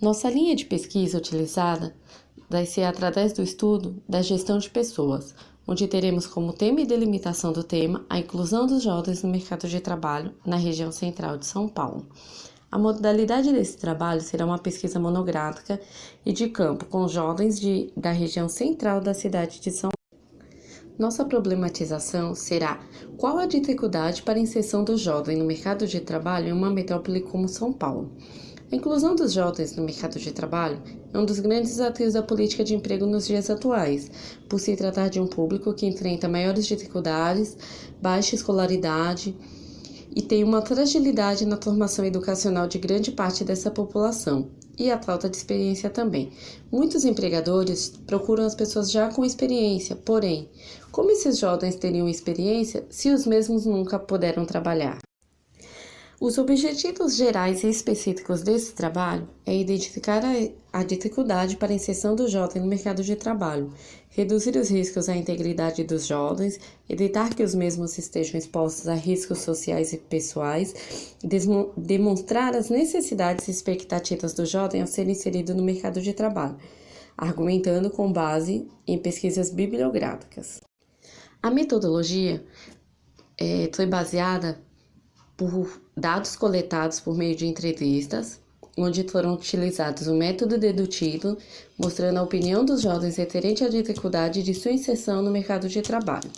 Nossa linha de pesquisa utilizada vai ser através do estudo da gestão de pessoas, onde teremos como tema e delimitação do tema a inclusão dos jovens no mercado de trabalho na região central de São Paulo. A modalidade desse trabalho será uma pesquisa monográfica e de campo com jovens da região central da cidade de São Paulo. Nossa problematização será qual a dificuldade para a inserção do jovem no mercado de trabalho em uma metrópole como São Paulo. A inclusão dos jovens no mercado de trabalho é um dos grandes desafios da política de emprego nos dias atuais, por se tratar de um público que enfrenta maiores dificuldades, baixa escolaridade e tem uma fragilidade na formação educacional de grande parte dessa população, e a falta de experiência também. Muitos empregadores procuram as pessoas já com experiência, porém, como esses jovens teriam experiência se os mesmos nunca puderam trabalhar? Os objetivos gerais e específicos desse trabalho é identificar a dificuldade para a inserção do jovem no mercado de trabalho, reduzir os riscos à integridade dos jovens, evitar que os mesmos estejam expostos a riscos sociais e pessoais, demonstrar as necessidades e expectativas do jovem ao ser inserido no mercado de trabalho, argumentando com base em pesquisas bibliográficas. A metodologia foi baseada por dados coletados por meio de entrevistas, onde foram utilizados o método dedutivo, mostrando a opinião dos jovens referente à dificuldade de sua inserção no mercado de trabalho.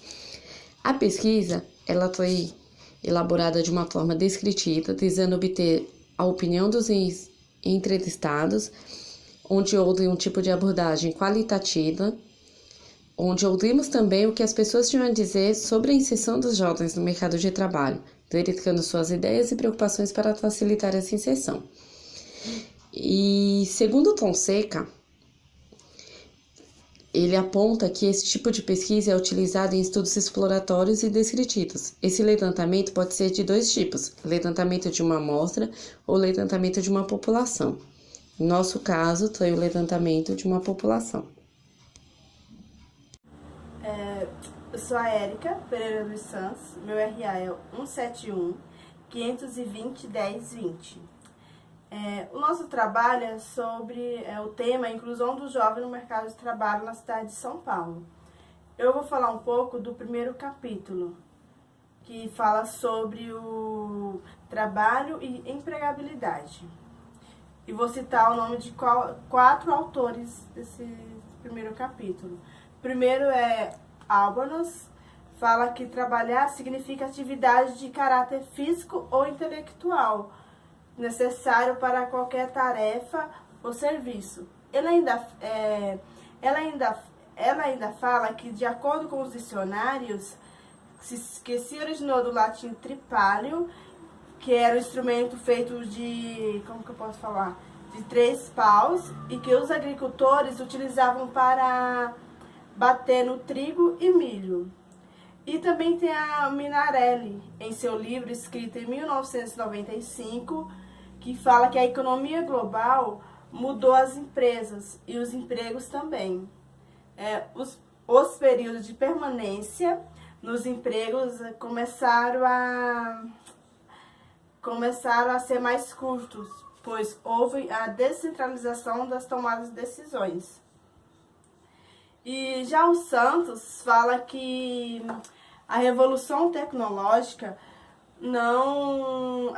A pesquisa ela foi elaborada de uma forma descritiva, visando obter a opinião dos entrevistados, onde houve um tipo de abordagem qualitativa, onde ouvimos também o que as pessoas tinham a dizer sobre a inserção dos jovens no mercado de trabalho, verificando suas ideias e preocupações para facilitar essa inserção. E segundo Fonseca, ele aponta que esse tipo de pesquisa é utilizado em estudos exploratórios e descritivos. Esse levantamento pode ser de dois tipos: levantamento de uma amostra ou levantamento de uma população. No nosso caso, foi o levantamento de uma população. Eu sou a Érica Pereira dos Santos, meu RA é 171 520 1020. O nosso trabalho é sobre o tema Inclusão do Jovem no Mercado de Trabalho na cidade de São Paulo. Eu vou falar um pouco do primeiro capítulo, que fala sobre o trabalho e empregabilidade. E vou citar o nome de 4 autores desse primeiro capítulo. Primeiro é Albanos, fala que trabalhar significa atividade de caráter físico ou intelectual, necessário para qualquer tarefa ou serviço. Ela ainda fala que, de acordo com os dicionários, que se originou do latim tripalho, que era um instrumento feito de, de 3 paus, e que os agricultores utilizavam para bater no trigo e milho. E também tem a Minarelli, em seu livro escrito em 1995, que fala que a economia global mudou as empresas e os empregos também. Os períodos de permanência nos empregos começaram a ser mais curtos, pois houve a descentralização das tomadas de decisões. E já o Santos fala que a revolução tecnológica não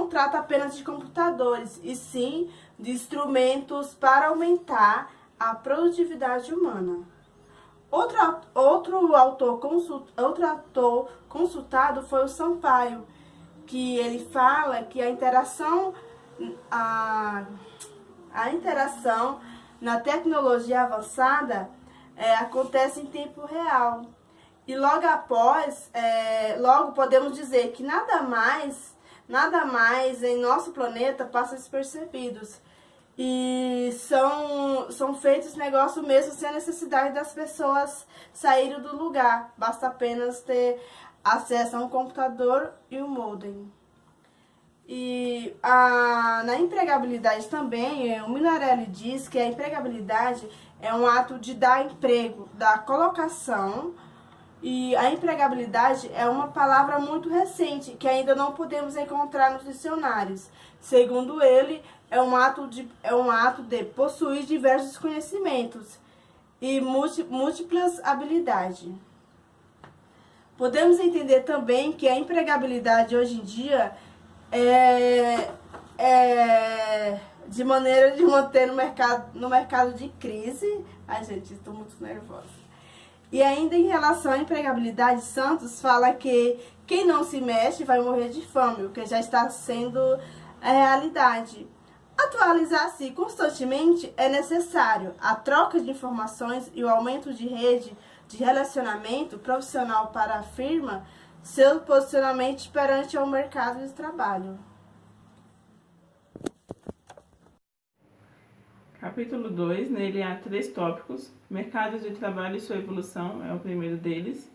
trata apenas de computadores, e sim de instrumentos para aumentar a produtividade humana. Outro autor consultado foi o Sampaio, que ele fala que a interação na tecnologia avançada acontece em tempo real. E logo podemos dizer que nada mais em nosso planeta passa despercebidos. E são feitos negócios mesmo sem a necessidade das pessoas saírem do lugar. Basta apenas ter acesso a um computador e um modem. E na empregabilidade também, o Minarelli diz que a empregabilidade é um ato de dar emprego, da colocação E a empregabilidade é uma palavra muito recente, que ainda não podemos encontrar nos dicionários. Segundo ele, é um ato de possuir diversos conhecimentos e múltiplas habilidades. Podemos entender também que a empregabilidade hoje em dia é de maneira de manter no mercado de crise. Ai, gente, estou muito nervosa. E ainda em relação à empregabilidade, Santos fala que quem não se mexe vai morrer de fome, o que já está sendo a realidade. Atualizar-se constantemente é necessário. A troca de informações e o aumento de rede de relacionamento profissional para a firma seu posicionamento perante o mercado de trabalho. Capítulo 2, nele há 3 tópicos. Mercado de trabalho e sua evolução é o primeiro deles.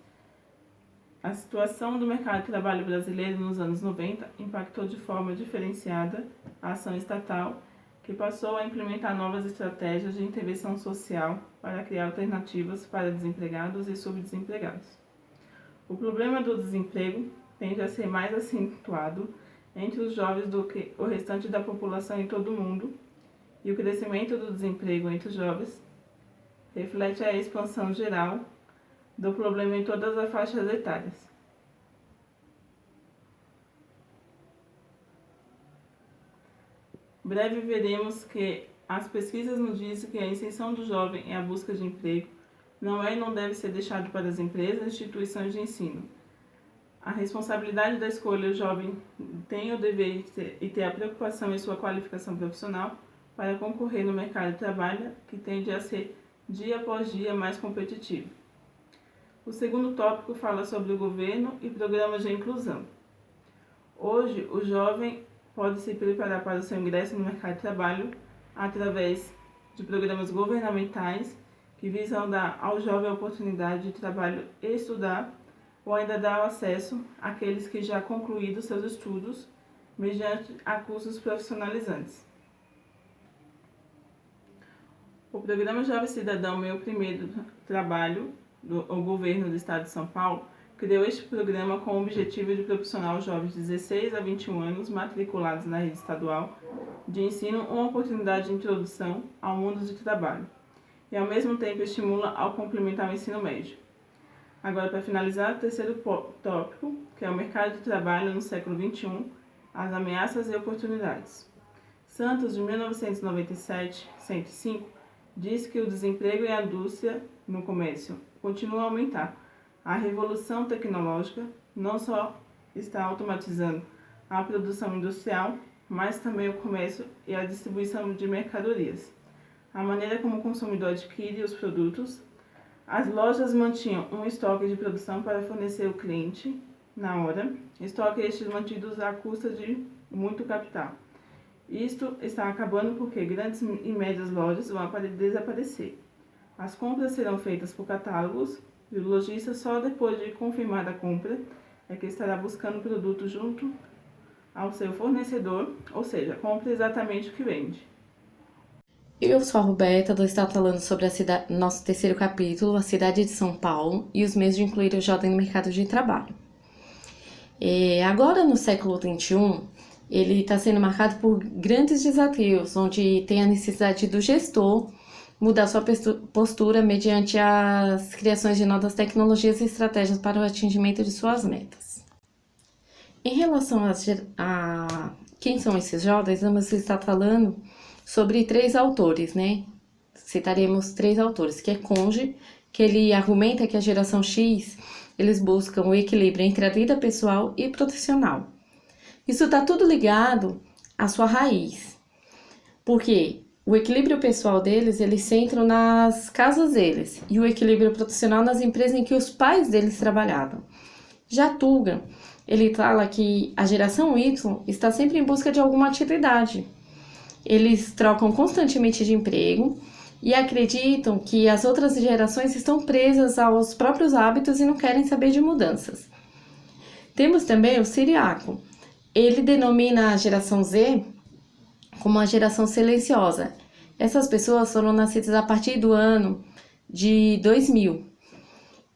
A situação do mercado de trabalho brasileiro nos anos 90 impactou de forma diferenciada a ação estatal, que passou a implementar novas estratégias de intervenção social para criar alternativas para desempregados e subdesempregados. O problema do desemprego tende a ser mais acentuado entre os jovens do que o restante da população em todo o mundo, e o crescimento do desemprego entre os jovens reflete a expansão geral do problema em todas as faixas etárias. Breve veremos que as pesquisas nos dizem que a inserção do jovem em a busca de emprego não é e não deve ser deixado para as empresas e instituições de ensino. A responsabilidade da escolha o jovem tem o dever de ter a preocupação em sua qualificação profissional para concorrer no mercado de trabalho, que tende a ser dia após dia mais competitivo. O segundo tópico fala sobre o governo e programas de inclusão. Hoje, o jovem pode se preparar para o seu ingresso no mercado de trabalho através de programas governamentais que visam dar ao jovem a oportunidade de trabalho e estudar, ou ainda dar acesso àqueles que já concluíram seus estudos mediante a cursos profissionalizantes. O programa Jovem Cidadão Meu Primeiro Trabalho, o governo do estado de São Paulo, criou este programa com o objetivo de proporcionar aos jovens de 16 a 21 anos matriculados na rede estadual de ensino uma oportunidade de introdução ao mundo de trabalho e, ao mesmo tempo, estimula ao complementar o ensino médio. Agora, para finalizar, o terceiro tópico, que é o mercado de trabalho no século XXI, as ameaças e oportunidades. Santos, de 1997-105, diz que o desemprego e a indústria no comércio continuam a aumentar. A revolução tecnológica não só está automatizando a produção industrial, mas também o comércio e a distribuição de mercadorias. A maneira como o consumidor adquire os produtos. As lojas mantinham um estoque de produção para fornecer ao cliente na hora, estoque estes mantidos à custa de muito capital. Isto está acabando porque grandes e médias lojas vão desaparecer. As compras serão feitas por catálogos e o lojista só depois de confirmar a compra é que estará buscando o produto junto ao seu fornecedor, ou seja, compra exatamente o que vende. Eu sou a Roberta, vou estar falando sobre nosso terceiro capítulo, a cidade de São Paulo e os meios de incluir o jovem no mercado de trabalho. Agora, no século XXI, ele está sendo marcado por grandes desafios, onde tem a necessidade do gestor mudar sua postura mediante as criações de novas tecnologias e estratégias para o atingimento de suas metas. Em relação a quem são esses jovens, vamos estar falando sobre 3 autores, né? Citaremos 3 autores, que é Conde, que ele argumenta que a geração X, eles buscam o equilíbrio entre a vida pessoal e profissional. Isso está tudo ligado à sua raiz, porque o equilíbrio pessoal deles, eles centram nas casas deles, e o equilíbrio profissional nas empresas em que os pais deles trabalhavam. Já Tuga, ele fala que a geração Y está sempre em busca de alguma atividade. Eles trocam constantemente de emprego e acreditam que as outras gerações estão presas aos próprios hábitos e não querem saber de mudanças. Temos também o Ciriaco. Ele denomina a geração Z como a geração silenciosa. Essas pessoas foram nascidas a partir do ano de 2000.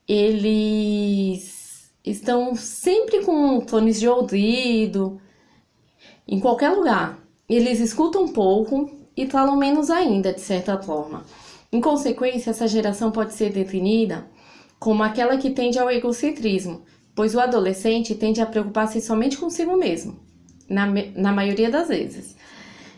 eles estão sempre com fones de ouvido, em qualquer lugar. Eles escutam pouco e falam menos ainda, de certa forma. Em consequência, essa geração pode ser definida como aquela que tende ao egocentrismo, pois o adolescente tende a preocupar-se somente consigo mesmo, na maioria das vezes.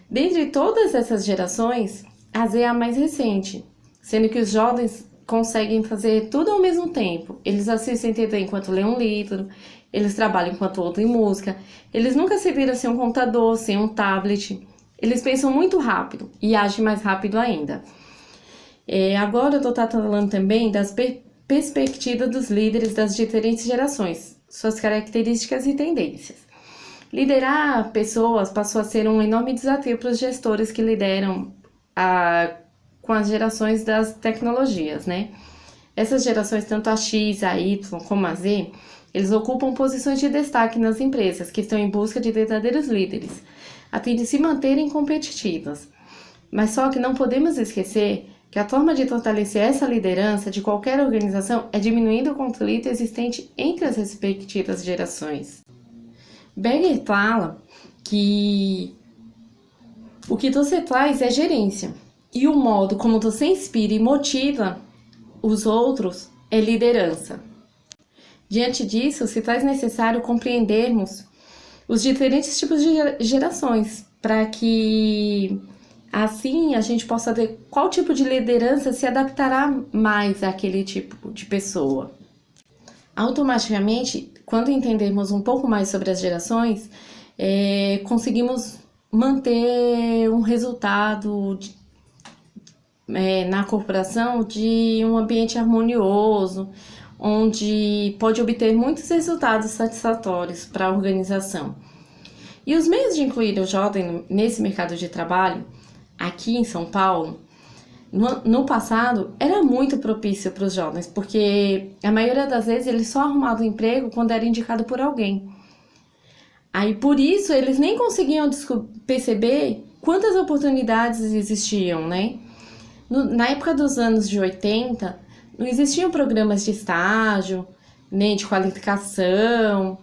Dentre todas essas gerações, a Z é a mais recente, sendo que os jovens conseguem fazer tudo ao mesmo tempo. Eles assistem TV enquanto lêem um livro, eles trabalham enquanto ouvem música, eles nunca se viram sem um computador, sem um tablet. Eles pensam muito rápido e agem mais rápido ainda. Agora eu estou falando também das perspectivas dos líderes das diferentes gerações, suas características e tendências. Liderar pessoas passou a ser um enorme desafio para os gestores que lideram com as gerações das tecnologias, né? Essas gerações, tanto a X, a Y como a Z, eles ocupam posições de destaque nas empresas que estão em busca de verdadeiros líderes, a fim de se manterem competitivas. Mas só que não podemos esquecer que a forma de fortalecer essa liderança de qualquer organização é diminuindo o conflito existente entre as respectivas gerações. Berger fala que o que você faz é gerência, e o modo como você inspira e motiva os outros é liderança. Diante disso, se faz necessário compreendermos os diferentes tipos de gerações, para que assim a gente possa ver qual tipo de liderança se adaptará mais àquele tipo de pessoa. Automaticamente, quando entendermos um pouco mais sobre as gerações, conseguimos manter um resultado na corporação de um ambiente harmonioso, onde pode obter muitos resultados satisfatórios para a organização. E os meios de incluir o jovem nesse mercado de trabalho, aqui em São Paulo, no passado, era muito propício para os jovens, porque a maioria das vezes eles só arrumavam emprego quando era indicado por alguém. Aí, por isso, eles nem conseguiam perceber quantas oportunidades existiam, né? Na época dos anos de 80, não existiam programas de estágio, nem de qualificação,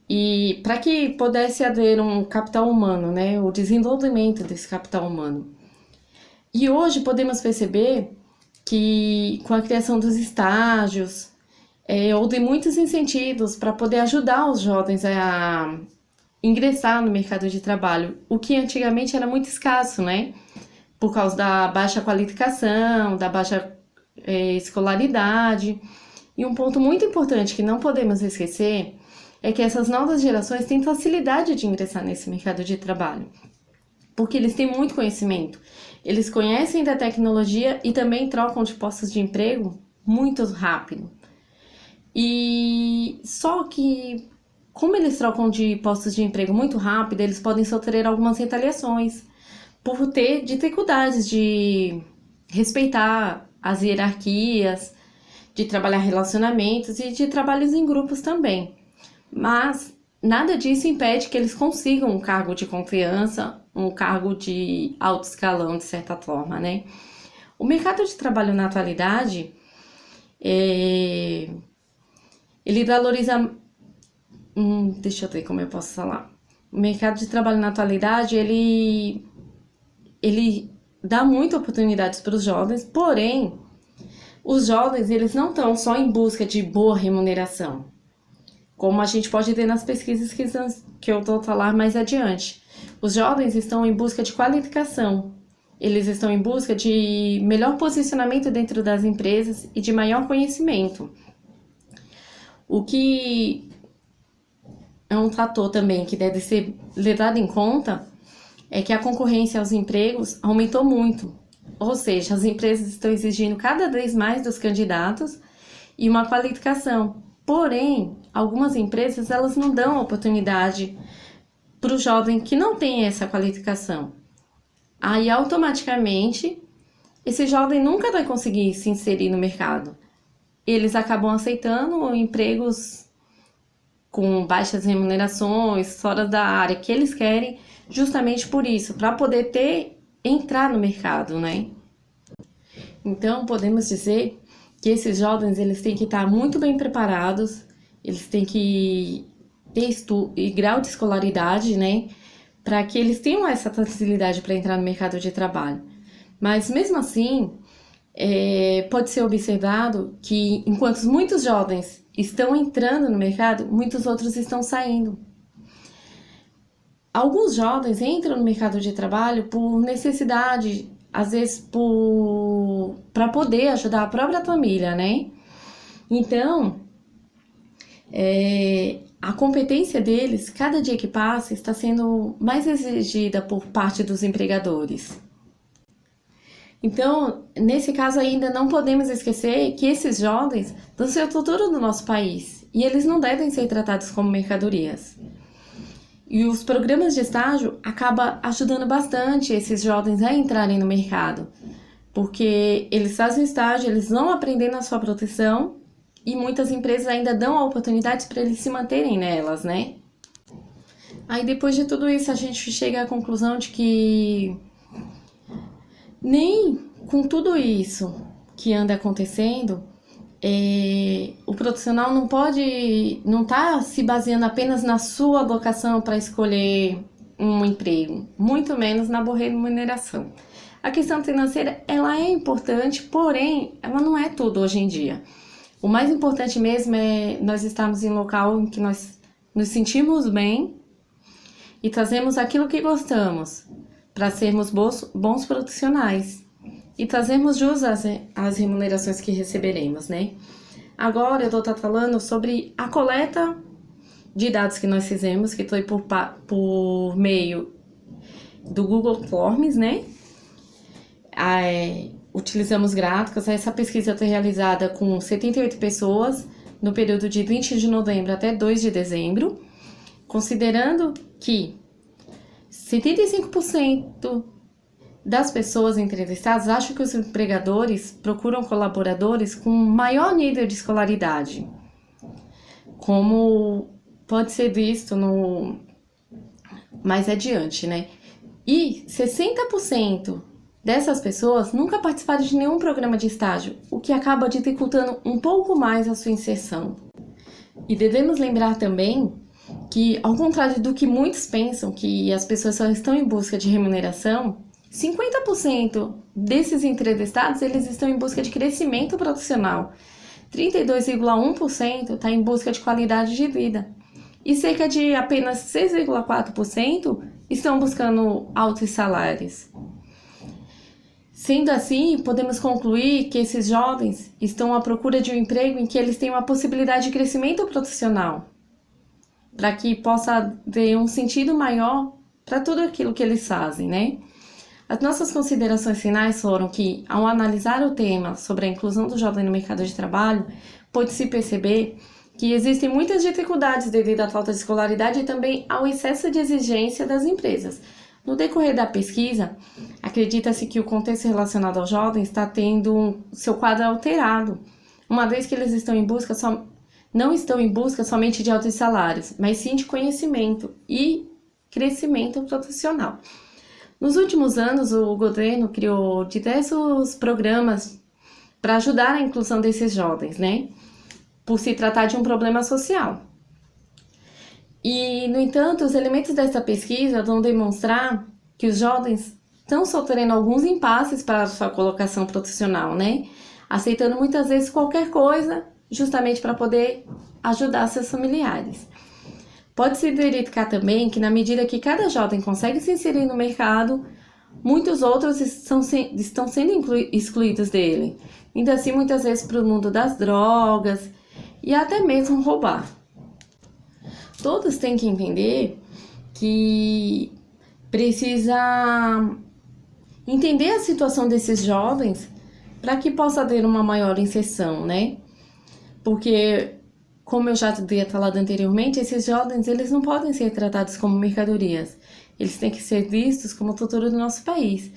e para que pudesse haver um capital humano, né? O desenvolvimento desse capital humano. E hoje podemos perceber que com a criação dos estágios, houve muitos incentivos para poder ajudar os jovens a ingressar no mercado de trabalho, o que antigamente era muito escasso, né? Por causa da baixa qualificação, da baixa escolaridade. E um ponto muito importante que não podemos esquecer é que essas novas gerações têm facilidade de ingressar nesse mercado de trabalho, porque eles têm muito conhecimento. Eles conhecem da tecnologia e também trocam de postos de emprego muito rápido. E só que, como eles trocam de postos de emprego muito rápido, eles podem sofrer algumas retaliações por ter dificuldades de respeitar as hierarquias, de trabalhar relacionamentos e de trabalhos em grupos também. Mas nada disso impede que eles consigam um cargo de confiança, um cargo de alto escalão, de certa forma, né? O mercado de trabalho na atualidade, ele valoriza... deixa eu ver como eu posso falar. O mercado de trabalho na atualidade, ele dá muitas oportunidades para os jovens, porém, os jovens eles não estão só em busca de boa remuneração, como a gente pode ver nas pesquisas que eu vou falar mais adiante. Os jovens estão em busca de qualificação, eles estão em busca de melhor posicionamento dentro das empresas e de maior conhecimento. O que é um fator também que deve ser levado em conta é que a concorrência aos empregos aumentou muito, ou seja, as empresas estão exigindo cada vez mais dos candidatos e uma qualificação. Porém, algumas empresas elas não dão oportunidade para o jovem que não tem essa qualificação. Aí, automaticamente, esse jovem nunca vai conseguir se inserir no mercado. Eles acabam aceitando empregos com baixas remunerações, fora da área que eles querem, justamente por isso, para poder entrar no mercado, né? Então, podemos dizer que esses jovens eles têm que estar muito bem preparados, eles têm que ter e grau de escolaridade, né, para que eles tenham essa facilidade para entrar no mercado de trabalho. Mas mesmo assim, pode ser observado que enquanto muitos jovens estão entrando no mercado, muitos outros estão saindo. Alguns jovens entram no mercado de trabalho por necessidade, às vezes para poder ajudar a própria família, né? Então, a competência deles, cada dia que passa, está sendo mais exigida por parte dos empregadores. Então, nesse caso ainda não podemos esquecer que esses jovens vão ser o futuro do nosso país e eles não devem ser tratados como mercadorias. E os programas de estágio acabam ajudando bastante esses jovens a entrarem no mercado, porque eles fazem estágio, eles vão aprendendo a sua profissão e muitas empresas ainda dão oportunidades para eles se manterem nelas, né? Aí depois de tudo isso a gente chega à conclusão de que nem com tudo isso que anda acontecendo, o profissional não está se baseando apenas na sua vocação para escolher um emprego, muito menos na boa remuneração. A questão financeira ela é importante, porém ela não é tudo hoje em dia. O mais importante mesmo é nós estarmos em um local em que nós nos sentimos bem e trazemos aquilo que gostamos para sermos bons profissionais e trazermos jus às remunerações que receberemos, né? Agora eu vou estar falando sobre a coleta de dados que nós fizemos, que foi por meio do Google Forms, né? Utilizamos gráficos. Essa pesquisa foi realizada com 78 pessoas no período de 20 de novembro até 2 de dezembro, considerando que 75% das pessoas entrevistadas acham que os empregadores procuram colaboradores com maior nível de escolaridade, como pode ser visto mais adiante, né? E 60% dessas pessoas nunca participaram de nenhum programa de estágio, o que acaba dificultando um pouco mais a sua inserção. E devemos lembrar também que, ao contrário do que muitos pensam, que as pessoas só estão em busca de remuneração, 50% desses entrevistados eles estão em busca de crescimento profissional, 32,1% está em busca de qualidade de vida e cerca de apenas 6,4% estão buscando altos salários. Sendo assim, podemos concluir que esses jovens estão à procura de um emprego em que eles tenham a possibilidade de crescimento profissional, para que possa ter um sentido maior para tudo aquilo que eles fazem, né? As nossas considerações finais foram que, ao analisar o tema sobre a inclusão do jovem no mercado de trabalho, pode-se perceber que existem muitas dificuldades devido à falta de escolaridade e também ao excesso de exigência das empresas. No decorrer da pesquisa, acredita-se que o contexto relacionado aos jovens está tendo seu quadro alterado, uma vez que eles não estão em busca somente de altos salários, mas sim de conhecimento e crescimento profissional. Nos últimos anos, o governo criou diversos programas para ajudar a inclusão desses jovens, né? Por se tratar de um problema social. E, no entanto, os elementos dessa pesquisa vão demonstrar que os jovens estão sofrendo alguns impasses para a sua colocação profissional, né? Aceitando muitas vezes qualquer coisa, justamente para poder ajudar seus familiares. Pode-se verificar também que, na medida que cada jovem consegue se inserir no mercado, muitos outros estão sendo excluídos dele, indo assim muitas vezes para o mundo das drogas e até mesmo roubar. Todos têm que entender que precisa entender a situação desses jovens para que possa haver uma maior inserção, né? Porque, como eu já havia falado anteriormente, esses jovens eles não podem ser tratados como mercadorias. Eles têm que ser vistos como o futuro do nosso país.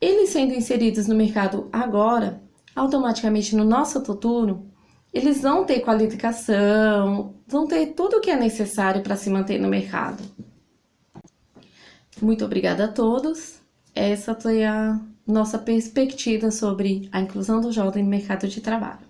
Eles sendo inseridos no mercado agora, automaticamente no nosso futuro, eles vão ter qualificação, vão ter tudo o que é necessário para se manter no mercado. Muito obrigada a todos. Essa foi a nossa perspectiva sobre a inclusão do jovem no mercado de trabalho.